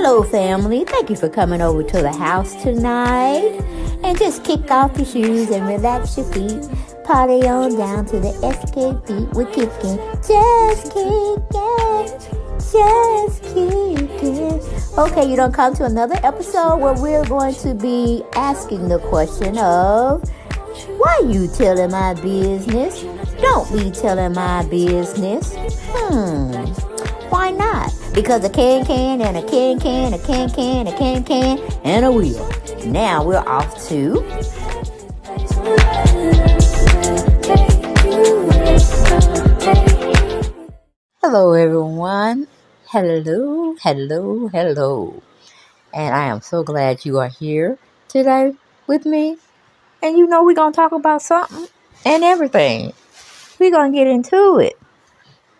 Hello, family. Thank you for coming over to the house tonight. And just kick off your shoes and relax your feet. Party on down to the SK beat. We're kicking. Just kicking. Just kicking. Okay, you don't come to another episode where we're going to be asking the question of, why you telling my business? Don't be telling my business. Why not? Because a can and a can, a can, and a wheel. Now we're off to... Hello, everyone. Hello. And I am so glad you are here today with me. And you know we're going to talk about something and everything. We're going to get into it.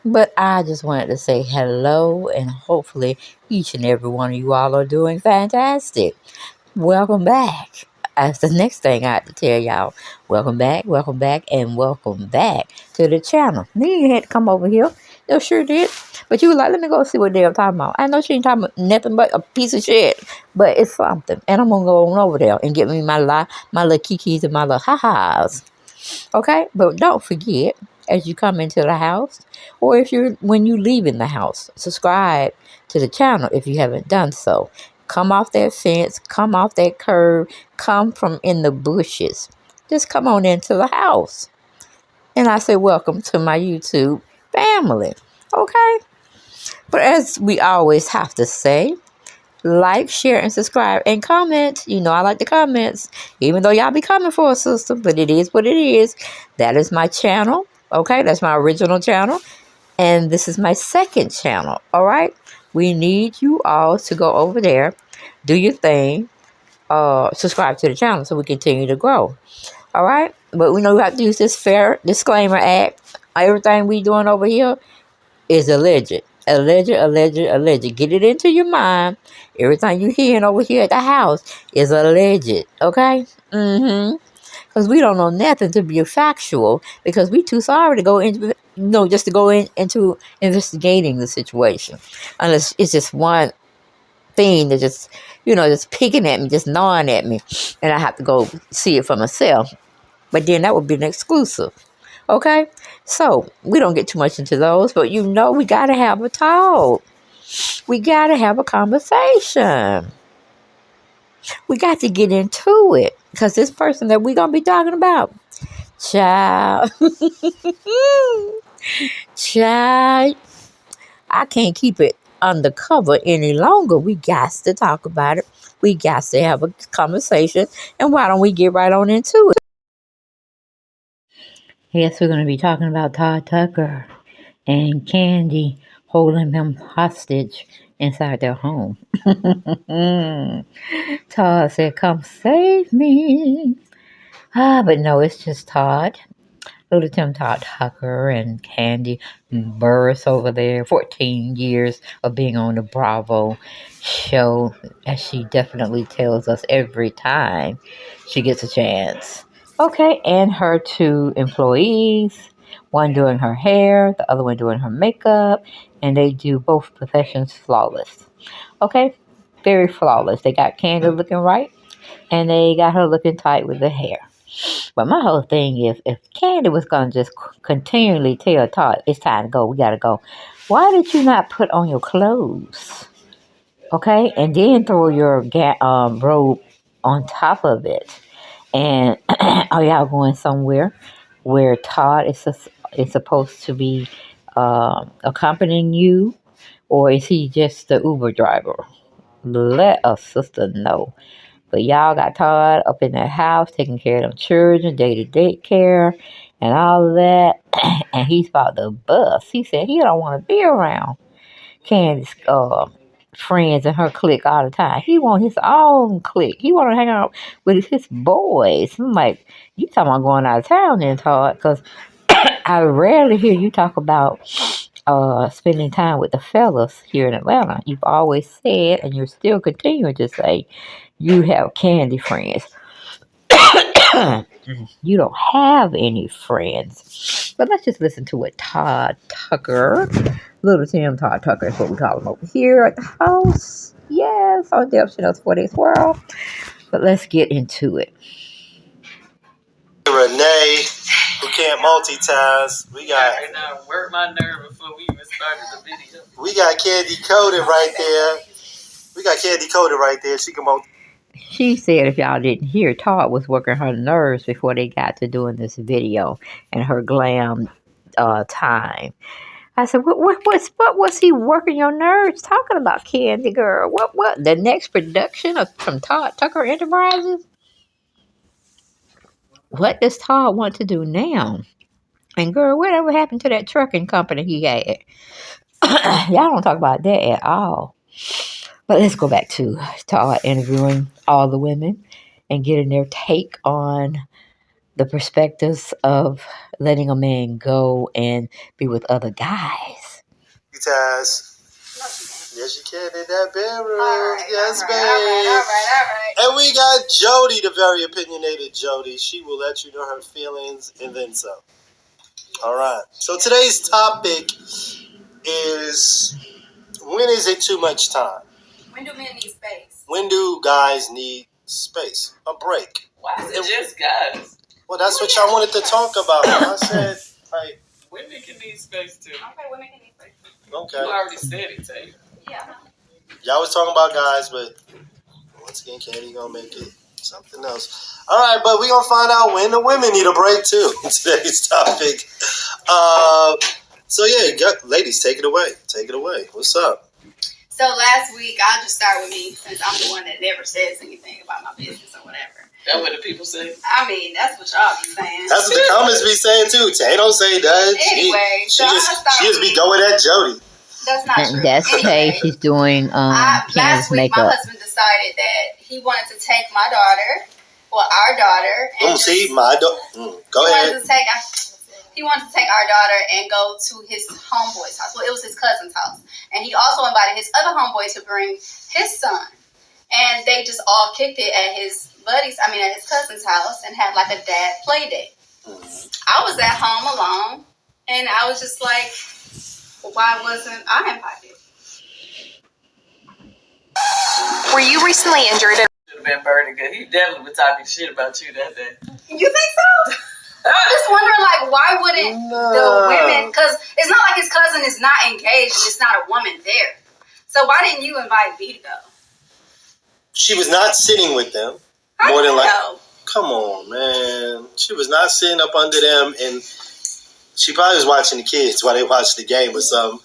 But I just wanted to say hello, and hopefully each and every one of you all are doing fantastic. Welcome back. That's the next thing I have to tell y'all. Welcome back, and welcome back to the channel. Then you had to come over here. No, sure did. But you were like, let me go see what they're talking about. I know she ain't talking about nothing but a piece of shit. But it's something. And I'm going to go on over there and get me my little kikis and my little ha-has. Okay? But don't forget, as you come into the house, or when you leave in the house, subscribe to the channel if you haven't done so. Come off that fence, come off that curb, come from in the bushes. Just come on into the house. And I say welcome to my YouTube family. Okay? But as we always have to say, like, share, and subscribe, and comment. You know I like the comments, even though y'all be coming for a sister, but it is what it is. That is my channel. Okay, that's my original channel. And this is my second channel. All right? We need you all to go over there, do your thing, subscribe to the channel so we continue to grow. All right? But we know we have to use this fair disclaimer act. Everything we doing over here is alleged. Alleged. Get it into your mind. Everything you hearing over here at the house is alleged. Okay? Because we don't know nothing to be factual, because we too sorry to go into, just to go into investigating the situation. Unless it's just one thing that just picking at me, just gnawing at me, and I have to go see it for myself. But then that would be an exclusive. Okay? So, we don't get too much into those, but we got to have a talk. We got to have a conversation. We got to get into it, because this person that we're going to be talking about, child, I can't keep it undercover any longer. We got to talk about it. We got to have a conversation, and why don't we get right on into it? Yes, we're going to be talking about Todd Tucker and Kandi holding him hostage inside their home. Todd said, come save me. But no, it's just Todd. Little Tim Todd Tucker and Kandi Burris over there. 14 years of being on the Bravo show, as she definitely tells us every time she gets a chance. Okay, and her two employees, one doing her hair, the other one doing her makeup, and they do both professions flawless. Okay, very flawless. They got Kandi looking right, and they got her looking tight with the hair. But my whole thing is, if Kandi was going to just continually tell Todd, it's time to go, we got to go, why did you not put on your clothes? Okay, and then throw your robe on top of it. And are y'all going somewhere where Todd is supposed to be accompanying you? Or is he just the Uber driver? Let a sister know. But y'all got Todd up in that house taking care of them children, day-to-day care, and all of that. And he's about to bust. He said he don't want to be around Candy's friends and her clique all the time. He want his own clique. He want to hang out with his boys. I'm like, you talking about going out of town then, Todd? Because I rarely hear you talk about spending time with the fellas here in Atlanta. You've always said, and you're still continuing to say, you have Kandi friends. You don't have any friends. But let's just listen to what Todd Tucker, Little Tim Todd Tucker is what we call him over here at the house. Yes, on Deb Chanel's 40th World. But let's get into it. Renee, who can't multitask. We got. And I worked my nerve before we even started the video. We got Kandi coded right there. She can multitask. She said if y'all didn't hear, Todd was working her nerves before they got to doing this video and her glam time. I said, what was he working your nerves talking about, Kandi girl? What? The next production from Todd Tucker Enterprises? What does Todd want to do now? And girl, whatever happened to that trucking company he had? Y'all don't talk about that at all. But let's go back to Todd interviewing all the women and getting their take on the perspectives of letting a man go and be with other guys. Yes, you can in that bedroom. Right, yes, all babe. right. And we got Jody, the very opinionated Jody. She will let you know her feelings and then some. All right. So today's topic is, when is it too much time? When do men need space? When do guys need space? A break. Why is it just guys? Well, that's what y'all wanted to talk about. I said, like, Women can need space too. Okay, women can need space too. okay. You already said it, Taylor. Yeah. Y'all was talking about guys, but once again, Kandi gonna make it something else. All right, but we gonna find out when the women need a break too. Today's topic. So yeah, ladies, take it away. What's up? So last week, I'll just start with me since I'm the one that never says anything about my business or whatever. That's what the people say. I mean, that's what y'all be saying. That's what the comments be saying too. Tay don't say that. Anyway, she just be going at Jody. That's not true. That's Tay. Anyway, She's doing last week, makeup. my husband decided that he wanted to take my daughter, well, our daughter. And my daughter. Go ahead. He wanted to take our daughter and go to his homeboy's house. Well, it was his cousin's house. And he also invited his other homeboy to bring his son. And they just all kicked it at his cousin's house and had like a dad play date. I was at home alone, and I was just like, why wasn't I invited? Were you recently injured? Should have been Bernie, because he definitely was talking shit about you that day. You think so? I'm just wondering, like, why wouldn't the women, because it's not like his cousin is not engaged and it's not a woman there. So why didn't you invite V to go? She was not sitting with them. How More do than you like, know? come on, man. She was not sitting up under them, and she probably was watching the kids while they watched the game or something.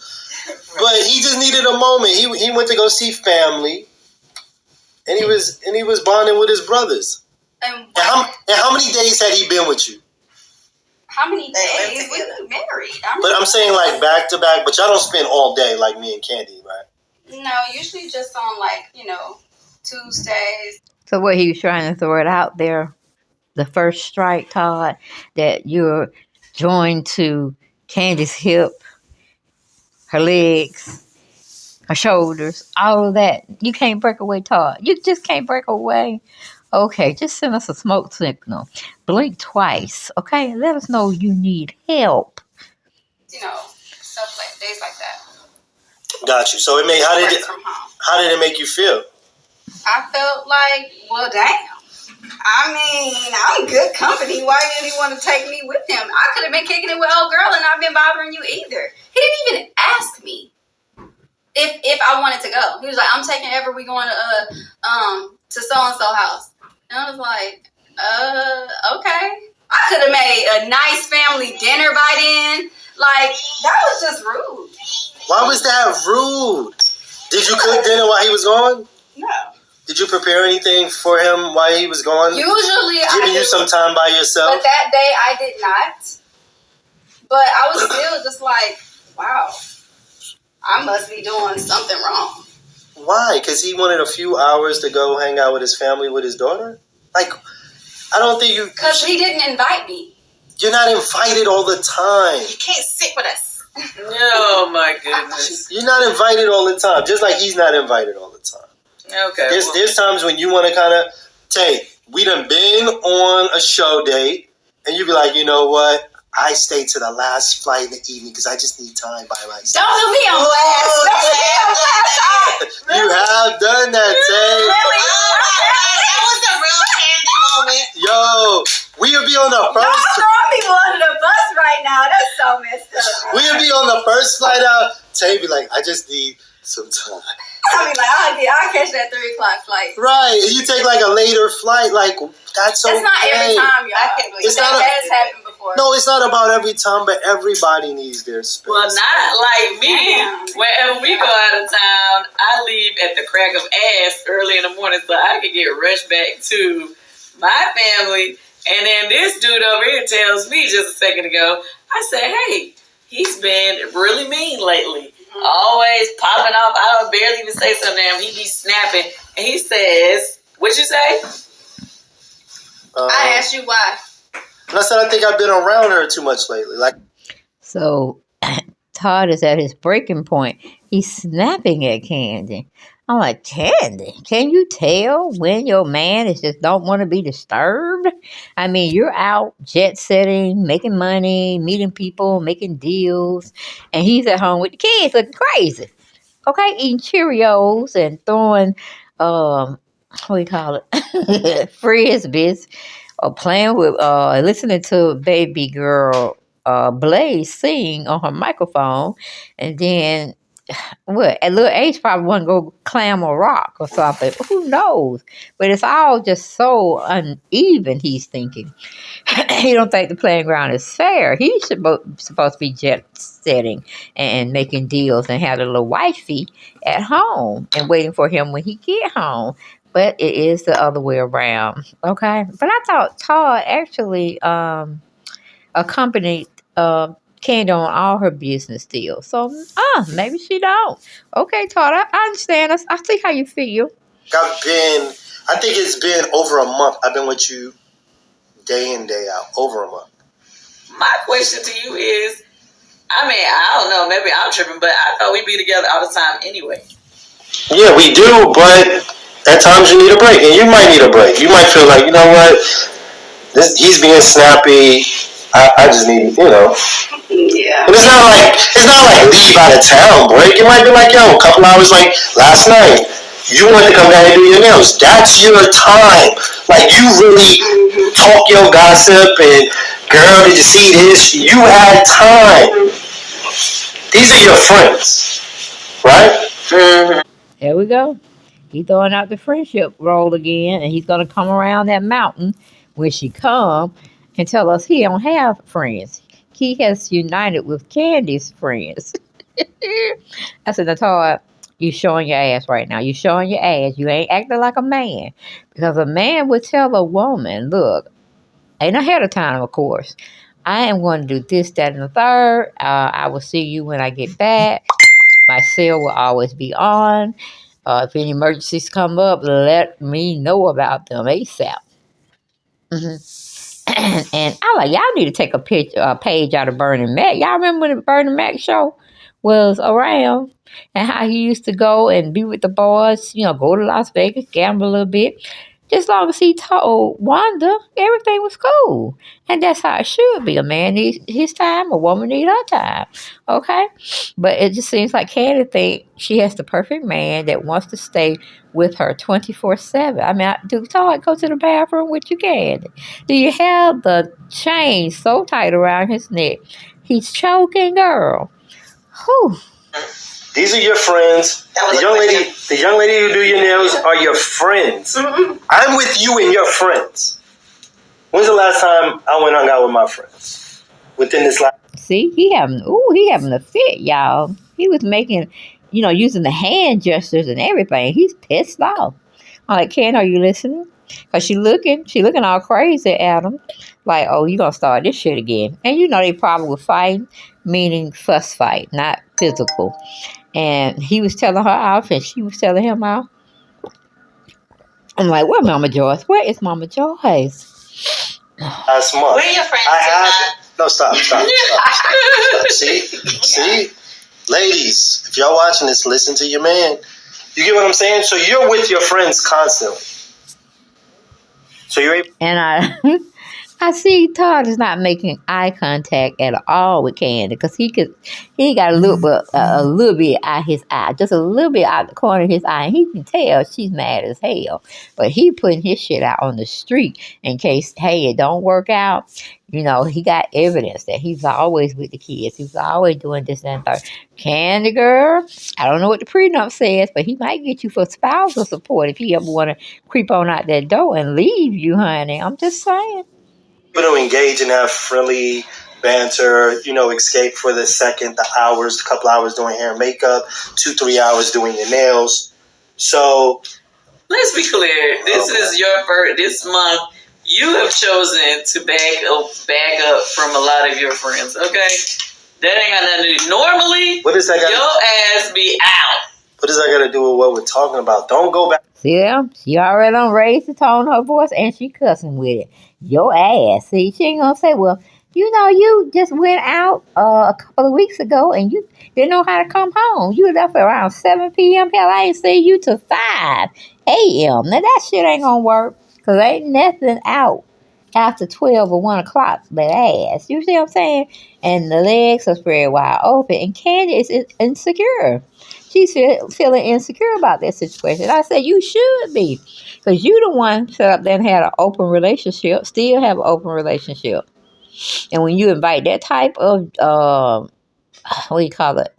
But he just needed a moment. He went to go see family, and he was bonding with his brothers. And how many days had he been with you? How many days? We were married. I'm saying like back to back, but y'all don't spend all day like me and Kandi, right? No, usually just on Tuesdays. So what he was trying to throw it out there, the first strike, Todd, that you're joined to Candy's hip, her legs, her shoulders, all of that. You can't break away, Todd. You just can't break away. Okay, just send us a smoke signal. Blink twice, okay? Let us know you need help. Stuff like days like that. Got you. So how did it make you feel? I felt like, well, damn. I mean, I'm good company. Why didn't he want to take me with him? I could have been kicking it with old girl and not been bothering you either. He didn't even ask me if I wanted to go. He was like, I'm taking Ever. We going to so-and-so house. And I was like, okay. I could have made a nice family dinner by then. Like, that was just rude. Why was that rude? Did you cook dinner while he was gone? No. Did you prepare anything for him while he was gone? Usually Giving you some time by yourself? But that day I did not. But I was still just like, wow, I must be doing something wrong. Why? Because he wanted a few hours to go hang out with his family with his daughter? Like, I don't think you... Because he didn't invite me. You're not invited all the time. You can't sit with us. Oh, my goodness. You're not invited all the time, just like he's not invited all the time. Okay. There's times when you want to kind of we done been on a show date, and you be like, you know what? I stay to the last flight in the evening because I just need time by myself. Don't put me on blast. Don't put me on blast. You have done that, Tay. Really? That was a real Kandi moment. Yo, we'll be on the Y'all first. throwing people under the bus right now. That's so messed up. We'll be on the first flight out. Tay be like, I just need some time. I mean, like, I'll catch that 3 o'clock flight. Right. You take like a later flight. Like, that's okay. That's not every time, y'all. I can't believe It's that not has happened before. No, it's not about every time, but everybody needs their space. Well, not like me. Damn. Whenever we go out of town, I leave at the crack of ass early in the morning so I can get rushed back to my family. And then this dude over here tells me just a second ago, I said, hey, he's been really mean lately. Always popping off. I don't barely even say something to him. He be snapping. And he says, what'd you say? I asked you why. I said I think I've been around her too much lately. Like, So Todd is at his breaking point. He's snapping at Kandi. I'm like, Kandi, can you tell when your man is just don't want to be disturbed? I mean, you're out jet setting, making money, meeting people, making deals, and he's at home with the kids looking crazy. Okay, eating Cheerios and throwing what do you call it? Frisbees, or playing with listening to baby girl Blaze sing on her microphone, and then what at little age probably want to go climb a rock or something. Who knows? But it's all just so uneven. He's thinking he don't think the playing ground is fair. He's supposed to be jet setting and making deals and have a little wifey at home and waiting for him when he get home. But it is the other way around. Okay, but I thought Todd actually accompanied Kandi on all her business deals. So, maybe she don't. Okay, Todd, I understand. I see how you feel. I think it's been over a month. I've been with you day in, day out. Over a month. My question to you is, I mean, I don't know, maybe I'm tripping, but I thought we'd be together all the time anyway. Yeah, we do, but at times you need a break, and you might need a break. You might feel like, you know what, he's being snappy. I just need, Yeah. And it's not like leave out of town break. It might be like, yo, a couple hours like last night. You want to come down and do your nails. That's your time. Like, you really talk your gossip and, girl, did you see this? You had time. These are your friends, right? Mm-hmm. There we go. He throwing out the friendship role again, and he's gonna come around that mountain when she come and tell us he don't have friends. He has united with Candy's friends. I said, Todd, you showing your ass right now. You showing your ass. You ain't acting like a man. Because a man would tell a woman, look, ain't ahead of time, of course. I am going to do this, that, and the third. I will see you when I get back. My cell will always be on. If any emergencies come up, let me know about them ASAP. And I'm like, y'all need to take a page out of Bernie Mac. Y'all remember when the Bernie Mac show was around and how he used to go and be with the boys, go to Las Vegas, gamble a little bit. Just as long as he told Wanda, everything was cool. And that's how it should be. A man needs his time, a woman needs her time. Okay? But it just seems like Kandi thinks she has the perfect man that wants to stay with her 24/7. I mean, do Todd go to the bathroom with you, Kandi? Do you have the chain so tight around his neck? He's choking, girl. Whew. These are your friends. The young lady who do your nails are your friends. Mm-hmm. I'm with you and your friends. When's the last time I went and hung out with my friends? Within this last. See, he having a fit, y'all. He was making, using the hand gestures and everything. He's pissed off. I'm like, Ken, are you listening? Cause she looking all crazy at him, like, oh, you gonna start this shit again? And they probably were fighting, meaning fuss fight, not physical. And he was telling her off, and she was telling him off. I'm like, where Mama Joyce? Where is Mama Joyce? Last month. Where are your friends? No, stop. See, ladies, if y'all watching this, listen to your man. You get what I'm saying? So you're with your friends constantly. So you're able. And I see Todd is not making eye contact at all with Kandi because he got a little bit out his eye, just a little bit out the corner of his eye, and he can tell she's mad as hell. But he putting his shit out on the street in case, hey, it don't work out. You know, he got evidence that he's always with the kids. He's always doing this and that. Kandi girl, I don't know what the prenup says, but he might get you for spousal support if he ever want to creep on out that door and leave you, honey. I'm just saying. People to engage in that friendly banter, escape for the couple hours doing hair and makeup, 2-3 hours doing your nails. So let's be clear. This is your first. This month, you have chosen to back up from a lot of your friends. Okay, that ain't got nothing to do. Normally, what is that? Your ass be out. What does that got to do with what we're talking about? Don't go back. See them? She already done raised the tone of her voice and she cussing with it. Your ass. See, she ain't gonna say, well, you just went out a couple of weeks ago and you didn't know how to come home. You left around 7 p.m. Hell, I ain't see you till 5 a.m. Now that shit ain't gonna work because ain't nothing out after 12 or 1 o'clock but ass. You see what I'm saying? And the legs are spread wide open and Kandi is insecure. She's feeling insecure about that situation. I said, you should be. Because you the one set up there and had an open relationship, still have an open relationship. And when you invite that type of, what do you call it?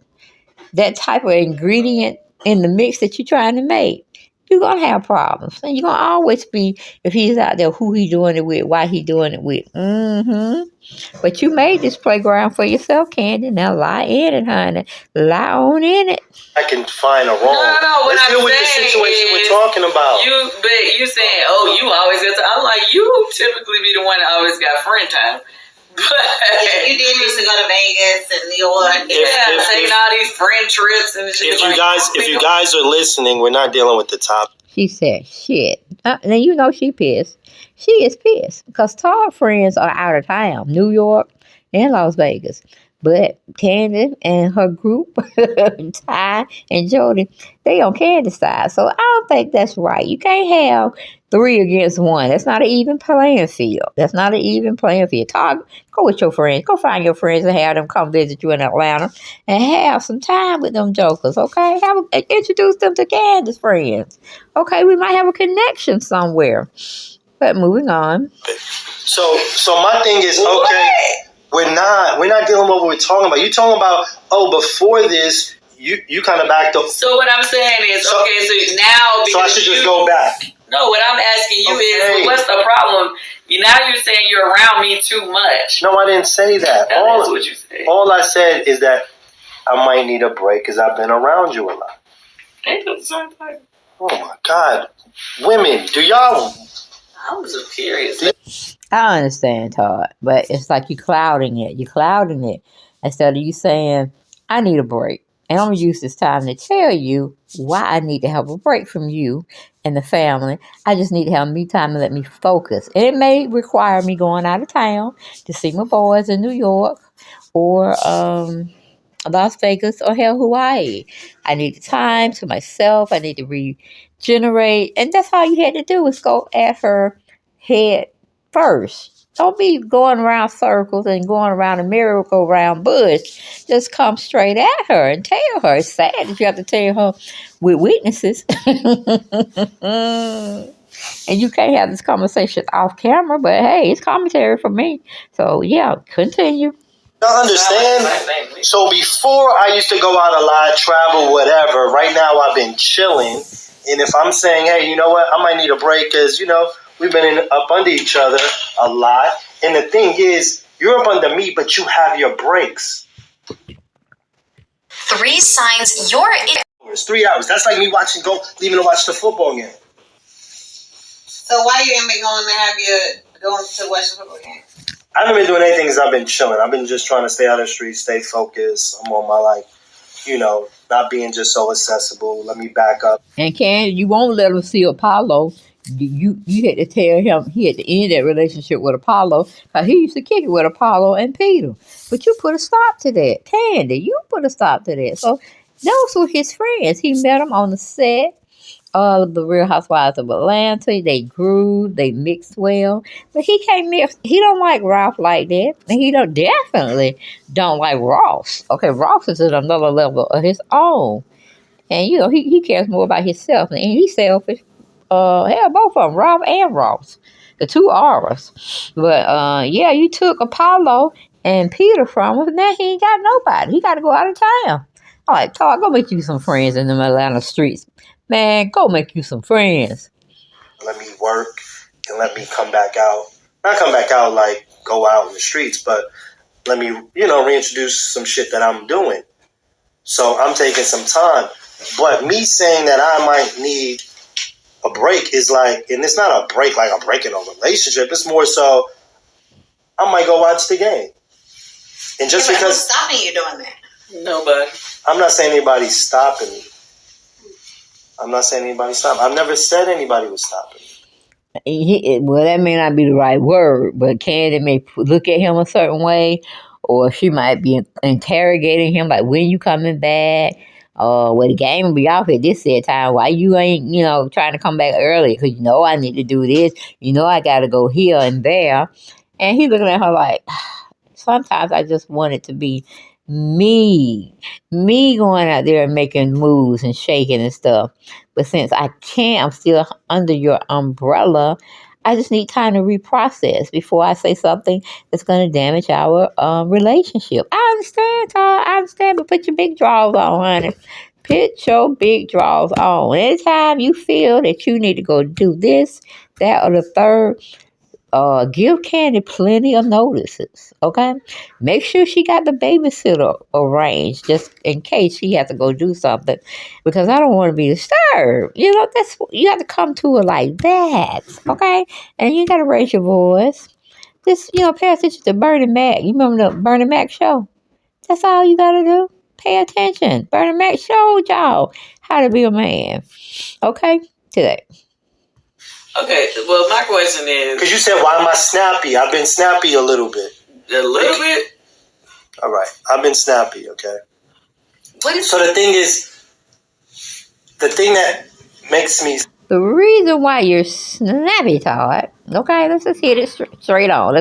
That type of ingredient in the mix that you're trying to make, you're going to have problems. And you're going to always be, if he's out there, who he doing it with, why he doing it with. But you made this playground for yourself, Kandi. Now lie in it, honey. Lie on in it. I can find a wrong. No. What Let's I'm deal with the saying situation is, we're talking about. You saying, oh, you always get to. I'm like, you typically be the one that always got friend time. But you did used to go to Vegas and New York. Taking all these friend trips and shit. If you guys are listening, we're not dealing with the top. She said, shit. Now you know she pissed. She is pissed because Todd's friends are out of town, New York and Las Vegas. But Kandi and her group, Ty and Jody, they on Kandi's side. So I don't think that's right. You can't have 3 against 1. That's not an even playing field. Todd, go with your friends. Go find your friends and have them come visit you in Atlanta and have some time with them jokers, okay? Introduce them to Kandi's friends. Okay, we might have a connection somewhere. But moving on. So my thing is, okay, we're not dealing with what we're talking about. You're talking about, before this, you kind of backed up. So what I'm saying is, so now... So I should just go back. No, what I'm asking you is, what's the problem? Now you're saying you're around me too much. No, I didn't say that. That's what you said. All I said is that I might need a break because I've been around you a lot. Ain't the same thing. Oh my God. Women, do y'all... I was just curious. I understand, Todd, but it's like you're clouding it. Instead of you saying, I need a break. And I'm going to use this time to tell you why I need to have a break from you and the family. I just need to have me time to let me focus. And it may require me going out of town to see my boys in New York or Las Vegas or hell, Hawaii. I need the time to myself. I need to regenerate. And that's all you had to do is go at her head first. Don't be going around circles and going around a merry-go-round bush. Just come straight at her and tell her. It's sad that you have to tell her with witnesses. And you can't have this conversation off camera, but hey, it's commentary for me. So yeah, continue. I understand. So before I used to go out a lot, travel, whatever. Right now I've been chilling. And if I'm saying, hey, you know what? I might need a break because, we've been up under each other a lot. And the thing is, you're up under me, but you have your breaks. 3 signs you're in. It's 3 hours. That's like me leaving to watch the football game. So why you ain't been going to watch the football game? I haven't been doing anything because I've been chilling. I've been just trying to stay out of the street, stay focused. I'm on my, not being just so accessible. Let me back up. And you won't let him see Apollo. You had to tell him he had to end that relationship with Apollo because he used to kick it with Apollo and Peter. But you put a stop to that. Kandi, you put a stop to that. So those were his friends. He met them on the set the Real Housewives of Atlanta. They grew, they mixed well, but he can't mix. He don't like Ralph like that, and he don't like Ross. Okay, Ross is at another level of his own, and he cares more about himself, and he's selfish. Hell, both of them, Ralph and Ross, the two R's. But yeah, you took Apollo and Peter from him. Now he ain't got nobody. He got to go out of town. I'm like, Todd, go make you some friends in them Atlanta streets. Man, go make you some friends. Let me work and let me come back out. Not come back out like go out in the streets, but let me, reintroduce some shit that I'm doing. So I'm taking some time. But me saying that I might need a break is like, and it's not a break like I'm breaking a relationship. It's more so I might go watch the game. And just because who's stopping you doing that? Nobody. I'm not saying anybody's stopping me. I've never said anybody was stopping me. Well, that may not be the right word, but Kandi may look at him a certain way, or she might be interrogating him, like, when you coming back? Well, the game will be off at this set time. Why you ain't, trying to come back early? Because I need to do this. I got to go here and there. And he's looking at her like, sometimes I just want it to be me going out there and making moves and shaking and stuff. But since I can't, I'm still under your umbrella. I just need time to reprocess before I say something that's going to damage our relationship. I understand, Todd. I understand, but put your big drawers on, honey. Put your big drawers on. Anytime you feel that you need to go do this, that, or the third, give Kandi plenty of notices, okay? Make sure she got the babysitter arranged just in case she has to go do something, because I don't want to be disturbed. That's you have to come to it like that, okay? And you got to raise your voice. Just pay attention to Bernie Mac. You remember the Bernie Mac show? That's all you got to do. Pay attention. Bernie Mac showed y'all how to be a man, okay? Today. Okay, well, my question is... Because you said, why am I snappy? I've been snappy a little bit. A little bit? All right. I've been snappy, okay? So the thing is, the thing that makes me... The reason why you're snappy, Todd, okay, let's just hit it straight on.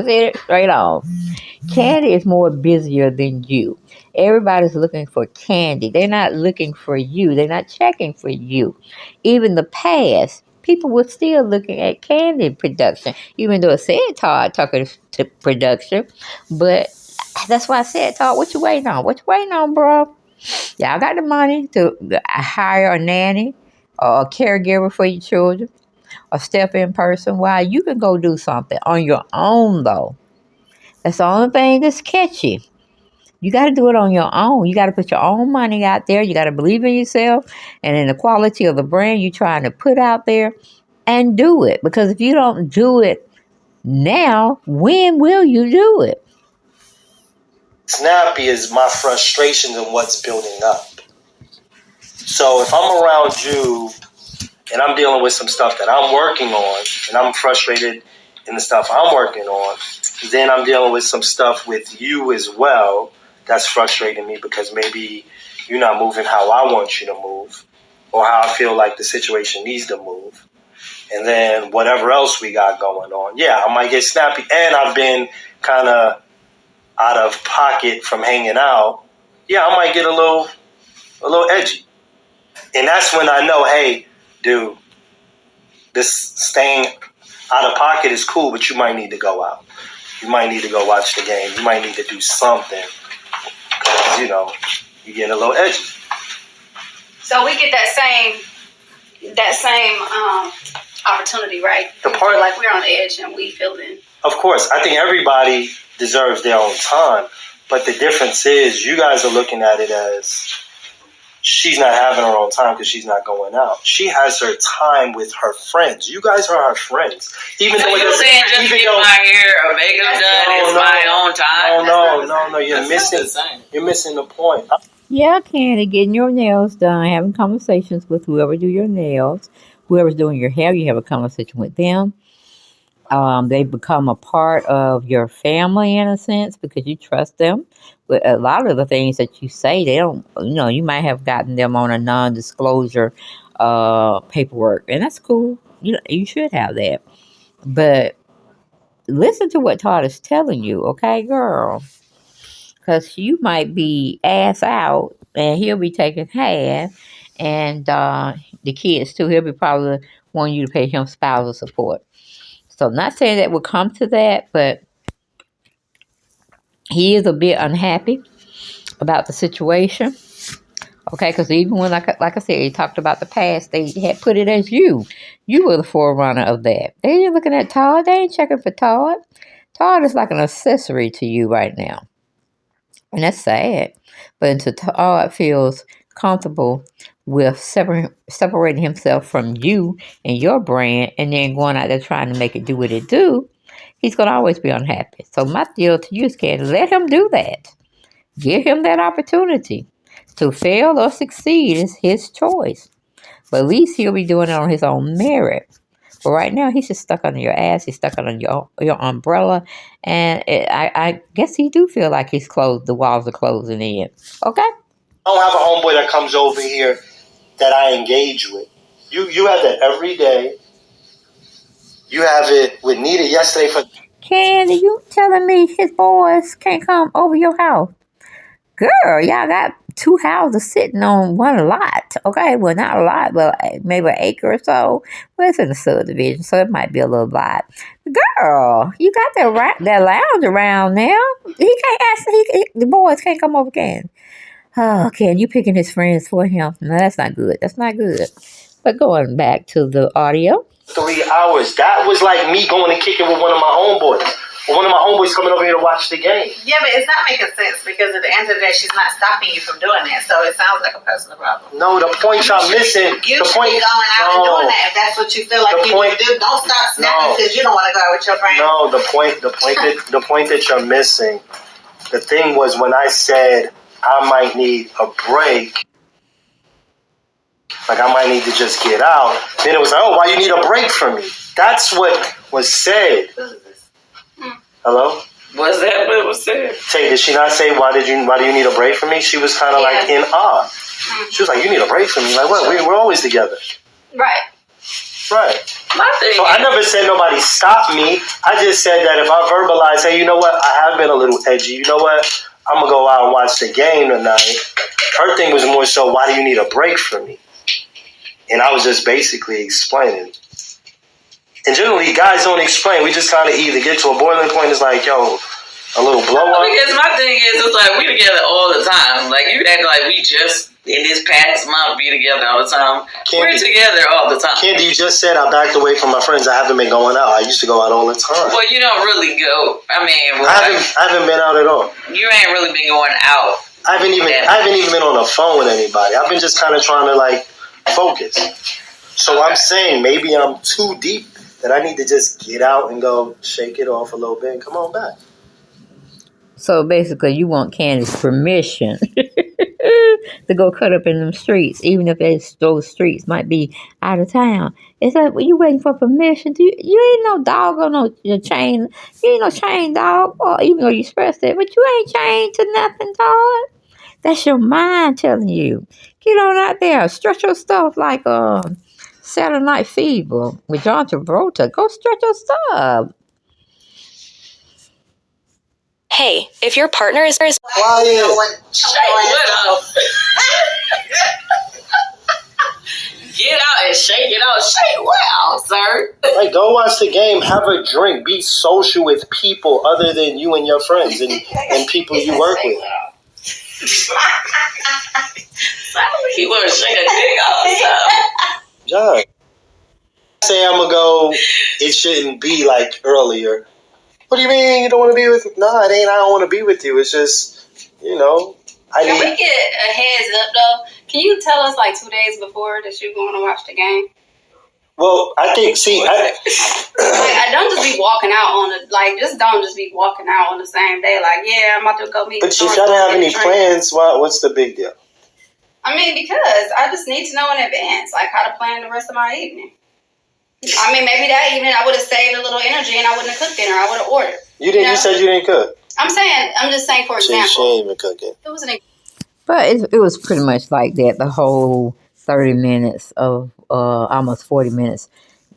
Kandi is more busier than you. Everybody's looking for Kandi. They're not looking for you. They're not checking for you. Even the past, people were still looking at Kandi production, even though it said Todd Tucker to production. But that's why I said, Todd, what you waiting on? Bro? Y'all got the money to hire a nanny or a caregiver for your children, a step-in person, while you can go do something on your own, though. That's the only thing that's catchy. You got to do it on your own. You got to put your own money out there. You got to believe in yourself and in the quality of the brand you're trying to put out there, and do it. Because if you don't do it now, when will you do it? Snappy is my frustrations and what's building up. So if I'm around you and I'm dealing with some stuff that I'm working on, and I'm frustrated in the stuff I'm working on, then I'm dealing with some stuff with you as well that's frustrating me because maybe you're not moving how I want you to move or how I feel like the situation needs to move. And then whatever else we got going on, yeah, I might get snappy. And I've been kind of out of pocket from hanging out. Yeah, I might get a little edgy. And that's when I know, hey, dude, this staying out of pocket is cool, but you might need to go out. You might need to go watch the game. You might need to do something because, you're getting a little edgy. So we get that same opportunity, right? The part like we're on edge and we feeling. Of course, I think everybody deserves their own time, but the difference is you guys are looking at it as she's not having her own time because she's not going out. She has her time with her friends. You guys are her friends. Even so though you're saying just get my hair or makeup done is my own time? No. You're missing the point. Yeah, Kandi, getting your nails done, having conversations with whoever do your nails, whoever's doing your hair, you have a conversation with them. They become a part of your family in a sense because you trust them. But a lot of the things that you say, they don't, you might have gotten them on a non-disclosure paperwork, and that's cool. You should have that, but listen to what Todd is telling you, okay, girl? Because you might be ass out, and he'll be taking half, and the kids too. He'll be probably wanting you to pay him spousal support. So, not saying that will come to that, but he is a bit unhappy about the situation. Okay, because even when, like I said, he talked about the past, they had put it as you. You were the forerunner of that. They ain't looking at Todd. They ain't checking for Todd. Todd is like an accessory to you right now. And that's sad. But until Todd feels comfortable with separating himself from you and your brand and then going out there trying to make it do what it do, he's going to always be unhappy. So my deal to you is, Kandi, let him do that. Give him that opportunity. To fail or succeed is his choice. But at least he'll be doing it on his own merit. But right now, he's just stuck under your ass. He's stuck under your umbrella. And I guess he do feel like he's closed. The walls are closing in. Okay? I don't have a homeboy that comes over here that I engage with. You have that every day. You have it with Nita yesterday for... Kandi, you telling me his boys can't come over your house? Girl, y'all got 2 houses sitting on one lot. Okay, well, not a lot, but maybe an acre or so. Well, it's in the subdivision, so it might be a little lot. Girl, you got that lounge around now. He can't ask. The boys can't come over again. Oh, Ken, you picking his friends for him? No, that's not good. That's not good. But going back to the audio. 3 hours. That was like me going and kicking with one of my homeboys. One of my homeboys coming over here to watch the game. Yeah, but it's not making sense because at the end of the day, she's not stopping you from doing that. So it sounds like a personal problem. No, the point y'all missing. You should be going out and doing that if that's what you feel like you need to do. Don't stop snapping because you don't want to go out with your friends. No, the point that you're missing. The thing was when I said I might need a break. Like I might need to just get out. Then it was like, oh, why you need a break from me? That's what was said. Hello? Was that what was said? Tay, did she not say why do you need a break from me? She was kind of like in awe. She was like, you need a break from me? Like what? We're always together. Right. Right. My thing So I never said nobody stop me. I just said that if I verbalize, hey, you know what? I have been a little edgy. You know what? I'm going to go out and watch the game tonight. Her thing was more so, why do you need a break from me? And I was just basically explaining. And generally, guys don't explain. We just kind of either get to a boiling point. It's like, yo, a little blow up. Because my thing is, it's like we together all the time. Like you act like we just in this past month be together all the time. We're together all the time. Kandi, you just said I backed away from my friends. I haven't been going out. I used to go out all the time. Well, you don't really go. I mean, I haven't been out at all. You ain't really been going out. I haven't even been on the phone with anybody. I've been just kind of trying to like focus. So I'm saying maybe I'm too deep. That I need to just get out and go shake it off a little bit and come on back. So basically, you want Candi's permission to go cut up in them streets, even if those streets might be out of town. It's like, well, you waiting for permission? You ain't no dog or no chain. You ain't no chain dog, or even though you expressed it, but you ain't chained to nothing, Todd. That's your mind telling you. Get on out there, stretch your stuff like Saturday Night Fever with John Travolta. Go stretch your stuff. Hey, if your partner is... Quiet. Get out and shake it out. Shake well, sir. Like, go watch the game, have a drink, be social with people other than you and your friends and people you work with. He want to shake a dick off. John, say I'm gonna go. It shouldn't be like earlier. What do you mean you don't want to be with me? No, it ain't. I don't want to be with you. It's just, Can we get a heads up though? Can you tell us like 2 days before that you're going to watch the game? Well, I think. I don't just be walking out on don't just be walking out on the same day. Like, yeah, I'm about to go meet. But if y'all don't have any plans, what's the big deal? I mean, because I just need to know in advance, like how to plan the rest of my evening. I mean, maybe that evening I would have saved a little energy and I wouldn't have cooked dinner. I would have ordered. You didn't. You said you didn't cook. I'm just saying, for example. She ain't even cooking. But it was pretty much like that the whole 30 minutes of almost 40 minutes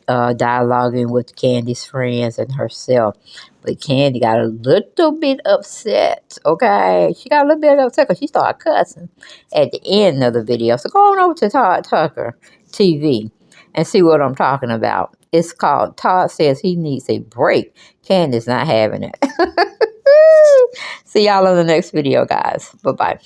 dialoguing with Candy's friends and herself. But Kandi got a little bit upset, okay? She got a little bit upset because she started cussing at the end of the video. So go on over to Todd Tucker TV and see what I'm talking about. It's called Todd Says He Needs a Break. Candy's not having it. See y'all in the next video, guys. Bye-bye.